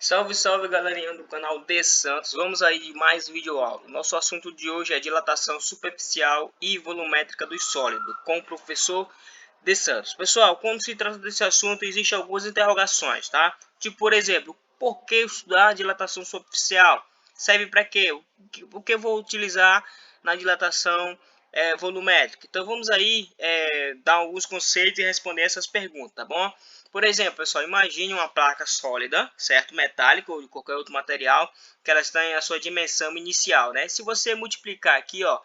Salve, salve galerinha do canal De Santos, vamos aí de mais vídeo aula. Nosso assunto de hoje é dilatação superficial e volumétrica dos sólidos, com o professor De Santos. Pessoal, quando se trata desse assunto, existem algumas interrogações, tá? Tipo, por exemplo, por que estudar dilatação superficial? Serve para quê? O que eu vou utilizar na dilatação volumétrica? Então vamos aí dar alguns conceitos e responder essas perguntas, tá bom? Por exemplo, pessoal, imagine uma placa sólida, certo? Metálica ou de qualquer outro material, que elas têm a sua dimensão inicial, né? Se você multiplicar aqui, ó,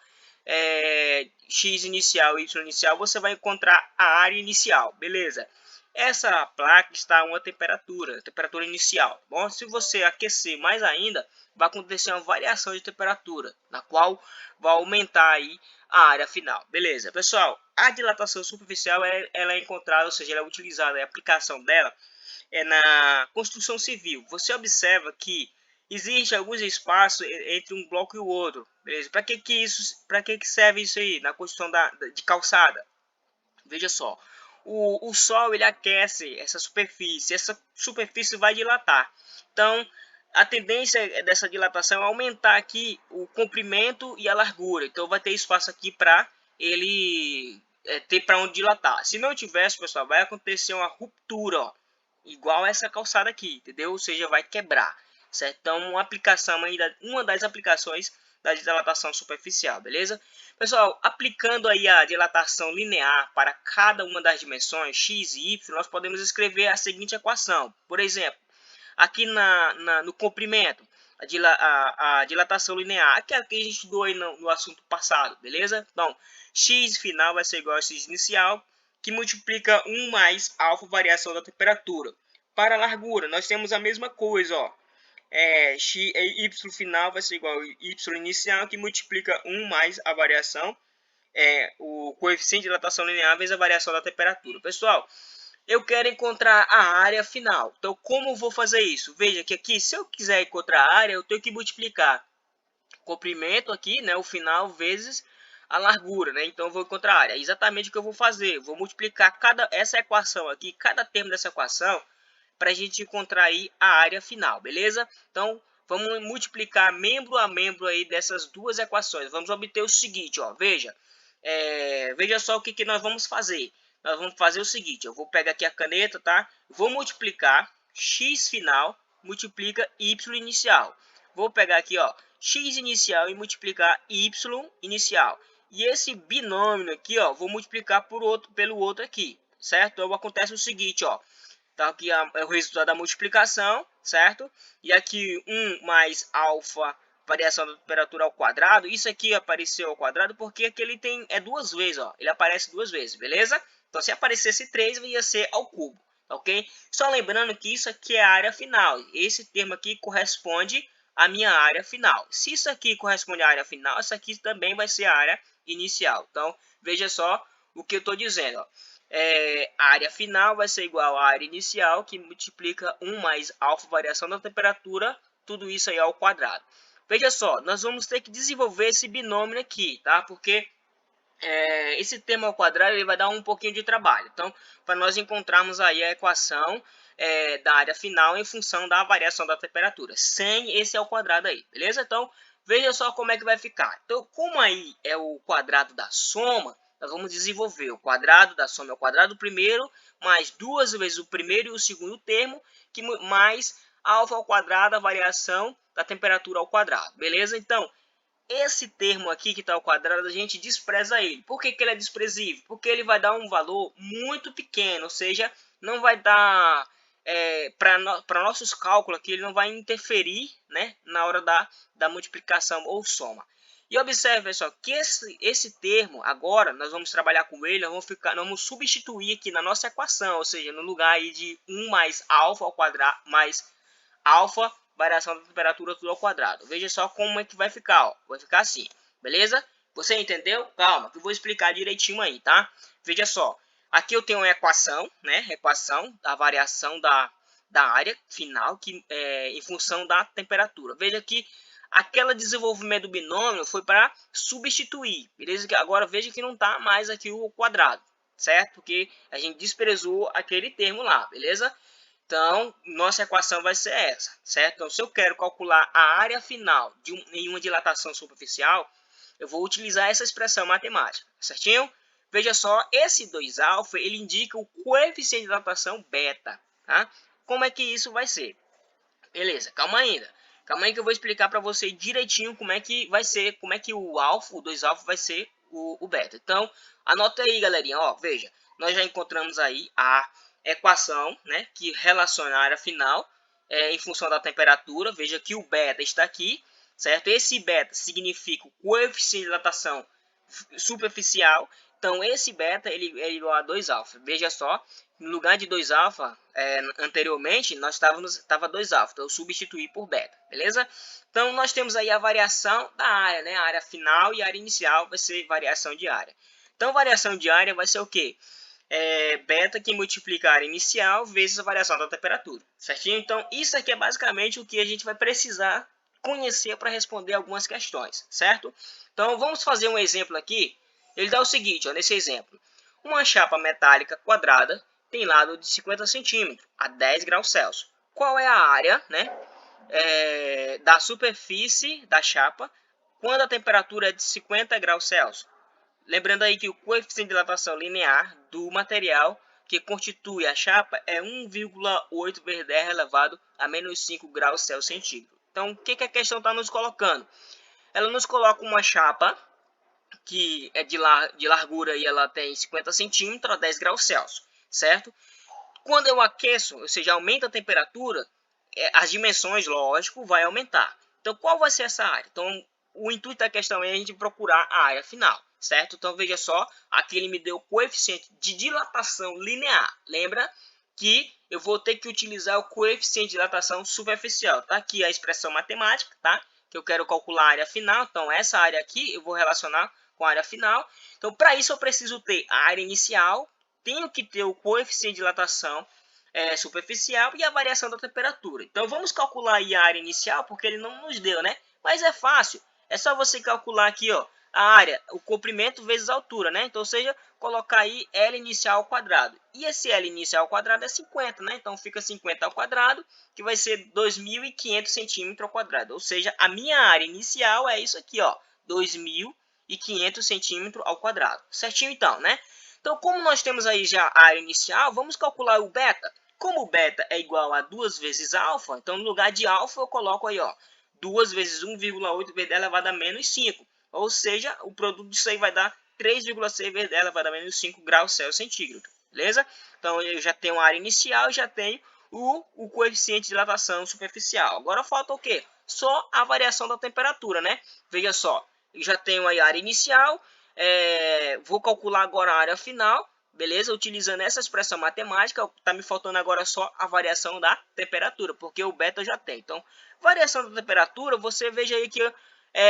x inicial e y inicial, você vai encontrar a área inicial, beleza? Essa placa está a uma temperatura inicial. Bom, se você aquecer mais ainda, vai acontecer uma variação de temperatura, na qual vai aumentar aí a área final. Beleza, pessoal, a dilatação superficial ela é encontrada, ou seja, ela é utilizada, a aplicação dela é na construção civil. Você observa que existe alguns espaços entre um bloco e o outro, beleza? Para que serve isso aí na construção de calçada? Veja só, o sol ele aquece essa superfície vai dilatar. Então, a tendência dessa dilatação é aumentar aqui o comprimento e a largura. Então, vai ter espaço aqui para ele ter para onde dilatar. Se não tivesse, pessoal, vai acontecer uma ruptura, ó, igual essa calçada aqui, entendeu? Ou seja, vai quebrar, certo? Então, uma das aplicações da dilatação superficial, beleza? Pessoal, aplicando aí a dilatação linear para cada uma das dimensões x e y, nós podemos escrever a seguinte equação. Por exemplo, aqui no comprimento, a dilatação linear, aquela que a gente estudou aí no assunto passado, beleza? Então, x final vai ser igual a x inicial, que multiplica 1 mais alfa variação da temperatura. Para a largura, nós temos a mesma coisa, ó. Y final vai ser igual a y inicial, que multiplica 1 mais a variação, o coeficiente de dilatação linear vezes a variação da temperatura. Pessoal, eu quero encontrar a área final. Então, como vou fazer isso? Veja que aqui, se eu quiser encontrar a área, eu tenho que multiplicar o comprimento aqui, né, o final, vezes a largura, né? Então, eu vou encontrar a área. É exatamente o que eu vou fazer. Eu vou multiplicar essa equação aqui, cada termo dessa equação, para a gente encontrar aí a área final, beleza? Então, vamos multiplicar membro a membro aí dessas duas equações. Vamos obter o seguinte, ó, veja. Veja só o que nós vamos fazer. Nós vamos fazer o seguinte, eu vou pegar aqui a caneta, tá? Vou multiplicar x final, multiplica y inicial. Vou pegar aqui, ó, x inicial e multiplicar y inicial. E esse binômio aqui, ó, vou multiplicar pelo outro aqui, certo? Então, acontece o seguinte, ó. Então, aqui é o resultado da multiplicação, certo? E aqui 1 mais alfa, variação da temperatura ao quadrado. Isso aqui apareceu ao quadrado porque aqui ele tem duas vezes, ó. Ele aparece duas vezes, beleza? Então, se aparecesse 3, ia ser ao cubo, ok? Só lembrando que isso aqui é a área final. Esse termo aqui corresponde à minha área final. Se isso aqui corresponde à área final, isso aqui também vai ser a área inicial. Então, veja só o que eu estou dizendo, ó. A área final vai ser igual à área inicial, que multiplica 1 mais alfa variação da temperatura, tudo isso aí ao quadrado. Veja só, nós vamos ter que desenvolver esse binômio aqui, tá? Porque esse termo ao quadrado ele vai dar um pouquinho de trabalho. Então, para nós encontrarmos aí a equação da área final em função da variação da temperatura, sem esse ao quadrado aí, beleza? Então, veja só como é que vai ficar. Então, como aí é o quadrado da soma, nós vamos desenvolver o quadrado da soma é o quadrado do primeiro, mais duas vezes o primeiro e o segundo termo, mais alfa ao quadrado, a variação da temperatura ao quadrado, beleza? Então, esse termo aqui que está ao quadrado, a gente despreza ele. Por que ele é desprezível? Porque ele vai dar um valor muito pequeno, ou seja, não vai dar, para nossos cálculos aqui, ele não vai interferir, né, na hora da multiplicação ou soma. E observe, pessoal, que esse termo, agora, nós vamos trabalhar com ele, nós vamos substituir aqui na nossa equação, ou seja, no lugar aí de 1 mais alfa ao quadrado, mais alfa, variação da temperatura, tudo ao quadrado. Veja só como é que vai ficar, ó. Vai ficar assim, beleza? Você entendeu? Calma, que eu vou explicar direitinho aí, tá? Veja só, aqui eu tenho uma equação, né? Equação da variação da área final que em função da temperatura. Veja que aquele desenvolvimento do binômio foi para substituir, beleza? Agora veja que não está mais aqui o quadrado, certo? Porque a gente desprezou aquele termo lá, beleza? Então, nossa equação vai ser essa, certo? Então, se eu quero calcular a área final em uma dilatação superficial, eu vou utilizar essa expressão matemática, certinho? Veja só, esse 2α, ele indica o coeficiente de dilatação beta, tá? Como é que isso vai ser? Beleza, calma ainda. Calma aí que eu vou explicar para você direitinho como é que vai ser, como é que o alfa, o 2α vai ser o beta. Então, anota aí, galerinha, ó, veja, nós já encontramos aí a equação, né, que relaciona a área final em função da temperatura. Veja que o beta está aqui, certo? Esse beta significa o coeficiente de dilatação superficial. Então, esse beta ele é igual a 2α. Veja só, no lugar de 2α, anteriormente, nós estava 2α. Então, eu substituí por beta, beleza? Então, nós temos aí a variação da área, né? A área final e a área inicial vai ser variação de área. Então, variação de área vai ser o quê? Beta que multiplica a área inicial vezes a variação da temperatura, certinho? Então, isso aqui é basicamente o que a gente vai precisar conhecer para responder algumas questões, certo? Então, vamos fazer um exemplo aqui. Ele dá o seguinte, ó, nesse exemplo. Uma chapa metálica quadrada tem lado de 50 centímetros a 10 graus Celsius. Qual é a área, né, da superfície da chapa quando a temperatura é de 50 graus Celsius? Lembrando aí que o coeficiente de dilatação linear do material que constitui a chapa é 1,8 vezes 10 elevado a menos 5 graus Celsius centígrado. Então, o que a questão está nos colocando? Ela nos coloca uma chapa que é de largura e ela tem 50 centímetros a 10 graus Celsius, certo? Quando eu aqueço, ou seja, aumenta a temperatura, as dimensões, lógico, vai aumentar. Então, qual vai ser essa área? Então, o intuito da questão é a gente procurar a área final, certo? Então, veja só, aqui ele me deu o coeficiente de dilatação linear. Lembra que eu vou ter que utilizar o coeficiente de dilatação superficial. Tá aqui a expressão matemática, tá? Que eu quero calcular a área final. Então, essa área aqui eu vou relacionar com a área final. Então, para isso eu preciso ter a área inicial, tenho que ter o coeficiente de dilatação superficial e a variação da temperatura. Então, vamos calcular aí a área inicial, porque ele não nos deu, né? Mas é fácil. É só você calcular aqui, ó, a área, o comprimento vezes a altura, né? Então, ou seja, colocar aí L inicial ao quadrado. E esse L inicial ao quadrado é 50, né? Então, fica 50 ao quadrado, que vai ser 2.500 centímetros ao quadrado. Ou seja, a minha área inicial é isso aqui, ó, 2.500 centímetros ao quadrado. Certinho, então, né? Então, como nós temos aí já a área inicial, vamos calcular o beta. Como o beta é igual a 2 vezes alfa, então no lugar de alfa eu coloco aí, ó, 2 vezes 1,8 vezes 10 elevado a menos 5. Ou seja, o produto disso aí vai dar 3,6 vezes 10 elevado a menos 5 graus Celsius centígrado. Beleza? Então eu já tenho a área inicial e já tenho o coeficiente de dilatação superficial. Agora falta o quê? Só a variação da temperatura, né? Veja só, eu já tenho aí a área inicial, vou calcular agora a área final, beleza? Utilizando essa expressão matemática, está me faltando agora só a variação da temperatura, porque o beta eu já tem. Então, variação da temperatura, você veja aí que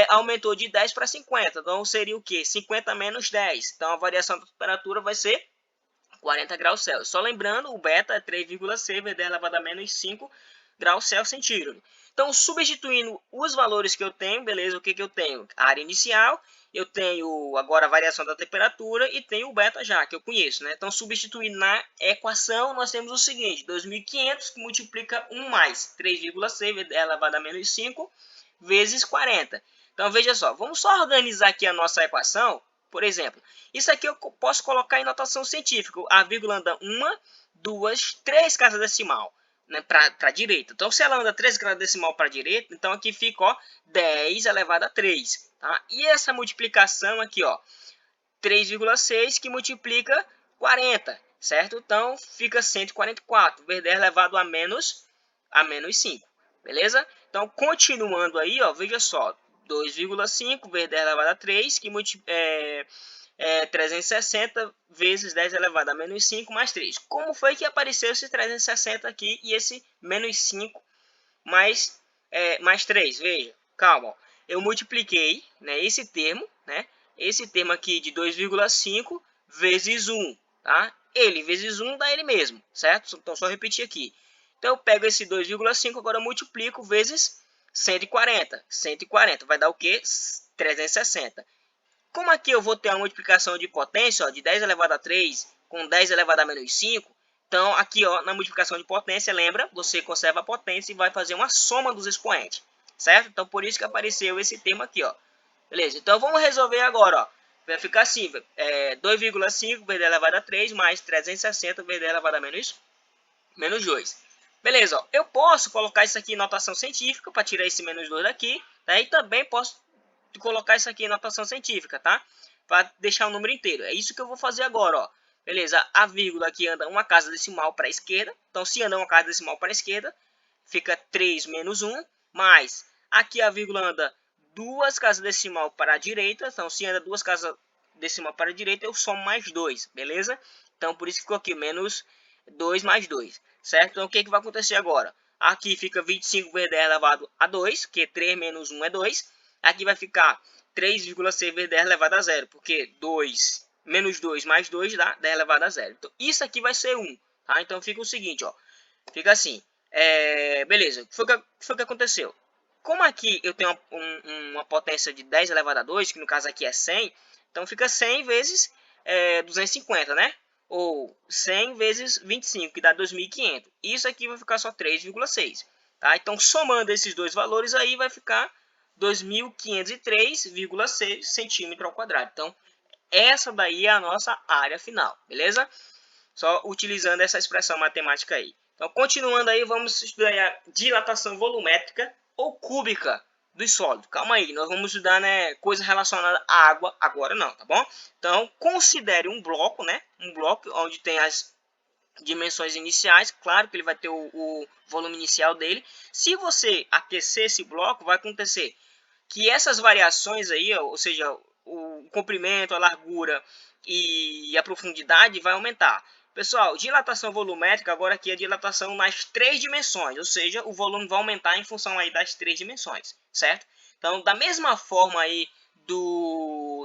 aumentou de 10 para 50. Então, seria o quê? 50 menos 10. Então, a variação da temperatura vai ser 40 graus Celsius. Só lembrando, o beta é 3,6 vezes 10 elevado a menos 5 graus Celsius centígrado. Então, substituindo os valores que eu tenho, beleza, o que eu tenho? A área inicial, eu tenho agora a variação da temperatura e tenho o beta já, que eu conheço, né? Então, substituindo na equação, nós temos o seguinte, 2.500 que multiplica 1 mais 3,6 vezes 10 elevado a menos 5 vezes 40. Então, veja só, vamos só organizar aqui a nossa equação. Por exemplo, isso aqui eu posso colocar em notação científica. A vírgula anda 1, 2, 3 casas decimal, né, para a direita. Então, se ela anda 3 casas decimal para a direita, então aqui fica, ó, 10 elevado a 3. Tá? E essa multiplicação aqui, ó, 3,6 que multiplica 40, certo? Então, fica 144, vezes 10 elevado a menos 5, beleza? Então, continuando aí, ó, veja só, 2,5 vezes 10 elevado a 3, que 360 vezes 10 elevado a menos 5 mais 3. Como foi que apareceu esse 360 aqui e esse menos 5 mais 3? Veja, calma, ó. Eu multipliquei, né, esse termo aqui de 2,5 vezes 1, tá? Ele vezes 1 dá ele mesmo, certo? Então, só repetir aqui. Então, eu pego esse 2,5, agora eu multiplico vezes 140. 140 vai dar o quê? 360. Como aqui eu vou ter uma multiplicação de potência, ó, de 10 elevado a 3 com 10 elevado a menos 5, Então, aqui ó, na multiplicação de potência, lembra? Você conserva a potência e vai fazer uma soma dos expoentes, certo? Então, por isso que apareceu esse termo aqui, ó. Beleza? Então, vamos resolver agora, ó. Vai ficar assim, 2,5 vezes 10 elevado a 3 mais 360 vezes 10 elevado a menos 2. Beleza, ó. Eu posso colocar isso aqui em notação científica para tirar esse menos 2 daqui, tá? E também posso colocar isso aqui em notação científica, tá? Para deixar o número inteiro. É isso que eu vou fazer agora, ó. Beleza, a vírgula aqui anda uma casa decimal para a esquerda. Então, se anda uma casa decimal para a esquerda, fica 3 menos 1, mais aqui a vírgula anda duas casas decimal para a direita. Então, se anda duas casas decimal para a direita, eu somo mais 2, beleza? Então, por isso que ficou aqui menos 2 mais 2, certo? Então, o que vai acontecer agora? Aqui fica 25 vezes 10 elevado a 2, que 3 menos 1 é 2. Aqui vai ficar 3,6 vezes 10 elevado a 0, porque 2 menos 2 mais 2 dá 10 elevado a 0. Então, isso aqui vai ser 1, tá? Então, fica o seguinte, ó. Fica assim. Beleza, o que foi que aconteceu? Como aqui eu tenho uma potência de 10 elevado a 2, que no caso aqui é 100, então fica 100 vezes 250, né? Ou 100 vezes 25, que dá 2.500. Isso aqui vai ficar só 3,6. Tá? Então, somando esses dois valores aí, vai ficar 2.503,6 centímetros ao quadrado. Então, essa daí é a nossa área final, beleza? Só utilizando essa expressão matemática aí. Então, continuando aí, vamos estudar a dilatação volumétrica ou cúbica dos sólidos. Calma aí, nós vamos estudar, né, coisa relacionada à água agora não, tá bom? Então, considere um bloco, né? Um bloco onde tem as dimensões iniciais. Claro que ele vai ter o volume inicial dele. Se você aquecer esse bloco, vai acontecer que essas variações aí, ou seja, o comprimento, a largura e a profundidade vai aumentar. Pessoal, dilatação volumétrica agora aqui é dilatação nas 3 dimensões, ou seja, o volume vai aumentar em função aí das 3 dimensões, certo? Então, da mesma forma aí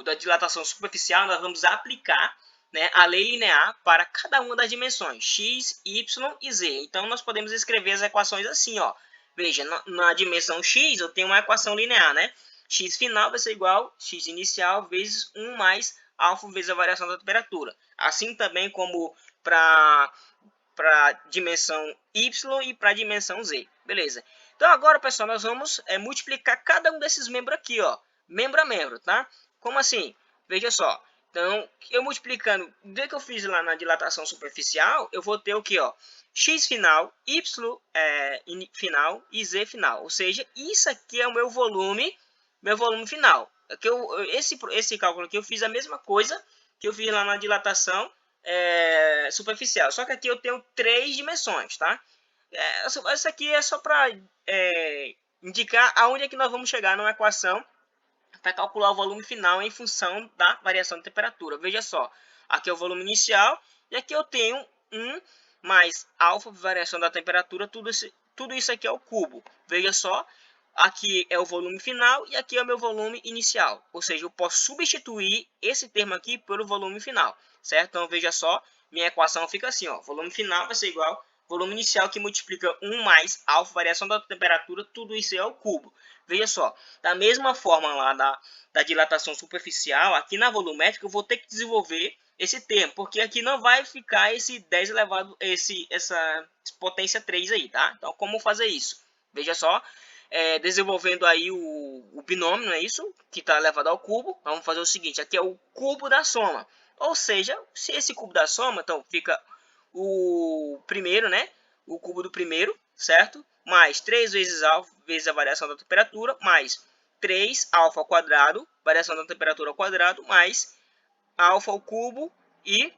da dilatação superficial, nós vamos aplicar, né, a lei linear para cada uma das dimensões, x, y e z. Então, nós podemos escrever as equações assim, ó. Veja, na dimensão x eu tenho uma equação linear, né? X final vai ser igual a x inicial vezes 1 mais alfa vezes a variação da temperatura. Assim também como para dimensão y e para dimensão z. Beleza? Então agora, pessoal, nós vamos multiplicar cada um desses membros aqui, ó, membro a membro, tá? Como assim? Veja só. Então, eu multiplicando, do que eu fiz lá na dilatação superficial, eu vou ter o que, ó? X final, Y final e Z final. Ou seja, isso aqui é o meu volume final. Aqui esse cálculo aqui eu fiz a mesma coisa que eu fiz lá na dilatação superficial. Só que aqui eu tenho 3 dimensões, tá? Essa aqui é só para indicar aonde é que nós vamos chegar numa equação para calcular o volume final em função da variação de temperatura. Veja só, aqui é o volume inicial e aqui eu tenho 1 mais alfa, variação da temperatura, tudo isso aqui é o cubo. Veja só, aqui é o volume final e aqui é o meu volume inicial. Ou seja, eu posso substituir esse termo aqui pelo volume final, certo? Então, veja só, minha equação fica assim, ó, volume final vai ser igual volume inicial que multiplica 1 mais alfa, variação da temperatura, tudo isso é o cubo. Veja só, da mesma forma lá da dilatação superficial, aqui na volumétrica eu vou ter que desenvolver esse termo, porque aqui não vai ficar esse 10 elevado, essa potência 3 aí, tá? Então, como fazer isso? Veja só, desenvolvendo aí o binômio, não é isso? Que está elevado ao cubo. Vamos fazer o seguinte, aqui é o cubo da soma. Ou seja, se esse cubo da soma, então fica o primeiro, né? O cubo do primeiro, certo? Mais 3 vezes alfa vezes a variação da temperatura, mais 3 alfa ao quadrado, variação da temperatura ao quadrado, mais alfa ao cubo e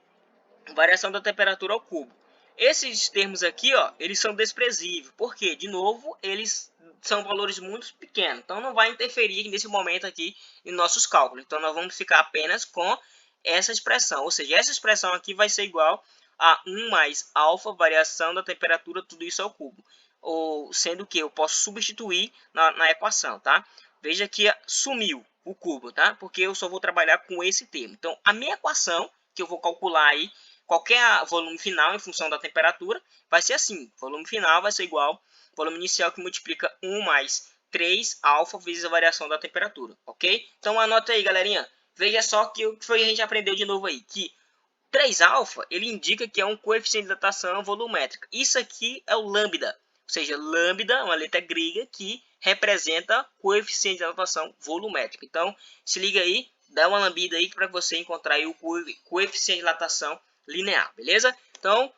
variação da temperatura ao cubo. Esses termos aqui, ó, eles são desprezíveis, porque, de novo, eles são valores muito pequenos, então não vai interferir nesse momento aqui em nossos cálculos. Então, nós vamos ficar apenas com essa expressão, ou seja, essa expressão aqui vai ser igual a 1 mais alfa, variação da temperatura, tudo isso ao cubo. Ou sendo que eu posso substituir na equação, tá? Veja que sumiu o cubo, tá? Porque eu só vou trabalhar com esse termo. Então, a minha equação, que eu vou calcular aí, qualquer volume final em função da temperatura, vai ser assim. Volume final vai ser igual ao volume inicial que multiplica 1 mais 3 alfa vezes a variação da temperatura, ok? Então, anota aí, galerinha. Veja só que a gente aprendeu de novo aí, que 3 alfa, ele indica que é um coeficiente de dilatação volumétrica. Isso aqui é o lambda, ou seja, lambda é uma letra grega que representa coeficiente de dilatação volumétrica. Então, se liga aí, dá uma lambida aí para você encontrar aí o coeficiente de dilatação linear, beleza? Então,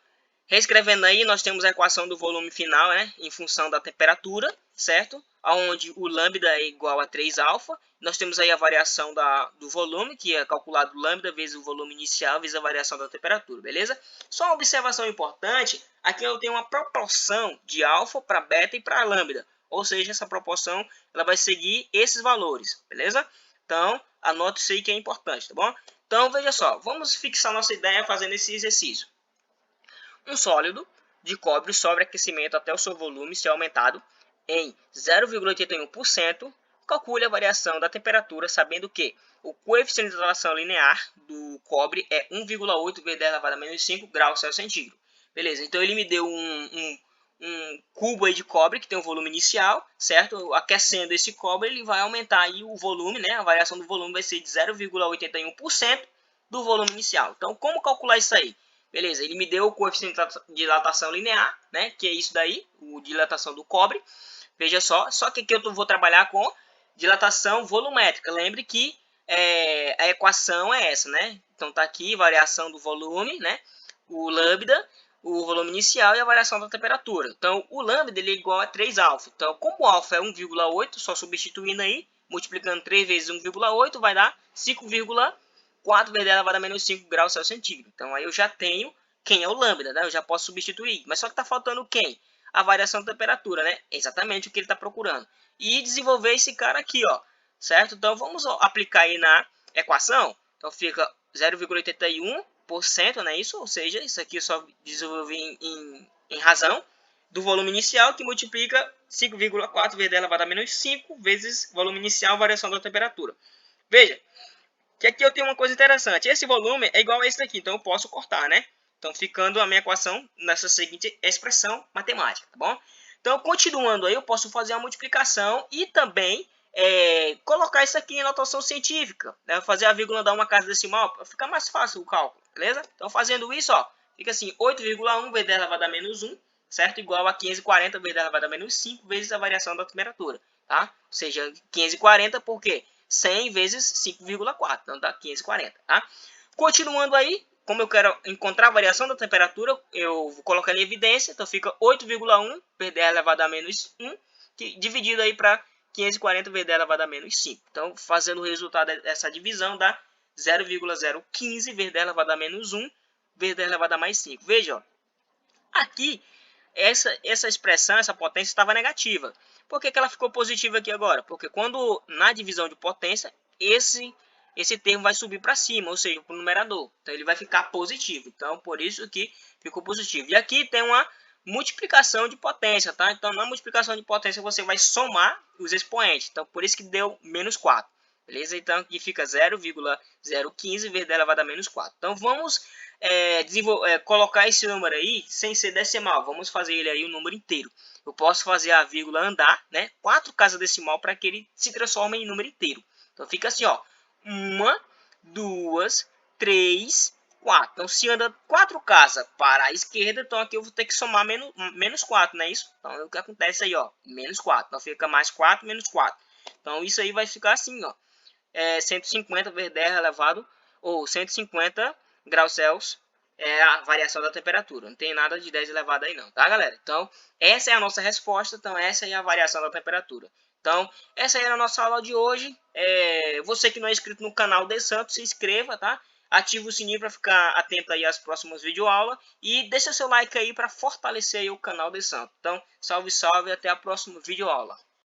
reescrevendo aí, nós temos a equação do volume final, né, em função da temperatura, certo? Onde o lambda é igual a 3 alfa. Nós temos aí a variação do volume, que é calculado lambda vezes o volume inicial vezes a variação da temperatura, beleza? Só uma observação importante, aqui eu tenho uma proporção de alfa para beta e para lambda. Ou seja, essa proporção ela vai seguir esses valores, beleza? Então, anote isso aí que é importante, tá bom? Então, veja só, vamos fixar nossa ideia fazendo esse exercício. Um sólido de cobre sofre aquecimento até o seu volume ser aumentado em 0,81%. Calcule a variação da temperatura sabendo que o coeficiente de dilatação linear do cobre é 1,8 vezes 10 elevado a menos 5 graus Celsius. Beleza, então ele me deu um cubo aí de cobre que tem um volume inicial, certo? Aquecendo esse cobre, ele vai aumentar aí o volume, né? A variação do volume vai ser de 0,81% do volume inicial. Então, como calcular isso aí? Beleza, ele me deu o coeficiente de dilatação linear, né? Que é isso daí, o dilatação do cobre. Veja só que aqui eu vou trabalhar com dilatação volumétrica. Lembre que a equação é essa, né? Então tá aqui variação do volume, né? O lambda, o volume inicial e a variação da temperatura. Então o lambda ele é igual a 3 alfa. Então como o alfa é 1,8, só substituindo aí, multiplicando 3 vezes 1,8 vai dar 5,4 vezes 10 elevado a menos 5 graus Celsius. Então aí eu já tenho quem é o lambda, né? Eu já posso substituir. Mas só que está faltando quem? A variação da temperatura, né? Exatamente o que ele está procurando. E desenvolver esse cara aqui, ó, certo? Então vamos aplicar aí na equação. Então fica 0,81%, né? Isso, ou seja, isso aqui eu só desenvolvi em razão do volume inicial que multiplica 5,4 vezes 10 elevado a menos 5 vezes volume inicial, variação da temperatura. Veja que aqui eu tenho uma coisa interessante. Esse volume é igual a esse daqui, então eu posso cortar, né? Então, ficando a minha equação nessa seguinte expressão matemática, tá bom? Então, continuando aí, eu posso fazer a multiplicação e também colocar isso aqui em notação científica, né? Fazer a vírgula dar uma casa decimal, para ficar mais fácil o cálculo, beleza? Então, fazendo isso, ó, fica assim, 8,1 vezes 10 elevado a menos 1, certo? Igual a 540 vezes 10 elevado a menos 5 vezes a variação da temperatura, tá? Ou seja, 540 por quê? 100 vezes 5,4, então dá 540, tá? Continuando aí, como eu quero encontrar a variação da temperatura, eu vou colocar em evidência, então fica 8,1 vezes 10 elevado a menos 1, dividido aí para 540 vezes 10 elevado a menos 5. Então, fazendo o resultado dessa divisão, dá 0,015 vezes 10 elevado a menos 1 vezes 10 elevado a mais 5. Veja, ó, aqui, essa expressão, essa potência estava negativa. Por que ela ficou positiva aqui agora? Porque quando na divisão de potência, esse termo vai subir para cima, ou seja, para o numerador. Então, ele vai ficar positivo. Então, por isso que ficou positivo. E aqui tem uma multiplicação de potência, tá? Então, na multiplicação de potência, você vai somar os expoentes. Então, por isso que deu menos 4. Beleza? Então, aqui fica 0,015 vezes 10 elevado a menos 4. Então, vamos colocar esse número aí sem ser decimal. Vamos fazer ele aí um número inteiro. Eu posso fazer a vírgula andar, né? 4 casas decimal para que ele se transforme em número inteiro. Então, fica assim, ó. 1, 2, 3, 4. Então, se anda 4 casas para a esquerda, então aqui eu vou ter que somar menos 4, não é isso? Então, o que acontece aí, ó? Menos 4. Então, fica mais 4, menos 4. Então, isso aí vai ficar assim, ó. 150 vezes 10 elevado, ou 150 graus Celsius é a variação da temperatura. Não tem nada de 10 elevado aí não, tá, galera? Então, essa é a nossa resposta. Então, essa é a variação da temperatura. Então, essa aí era a nossa aula de hoje. Você que não é inscrito no canal de Santos, se inscreva, tá? Ative o sininho para ficar atento aí às próximas videoaulas. E deixa seu like aí para fortalecer aí o canal de Santos. Então, salve, salve e até a próxima videoaula.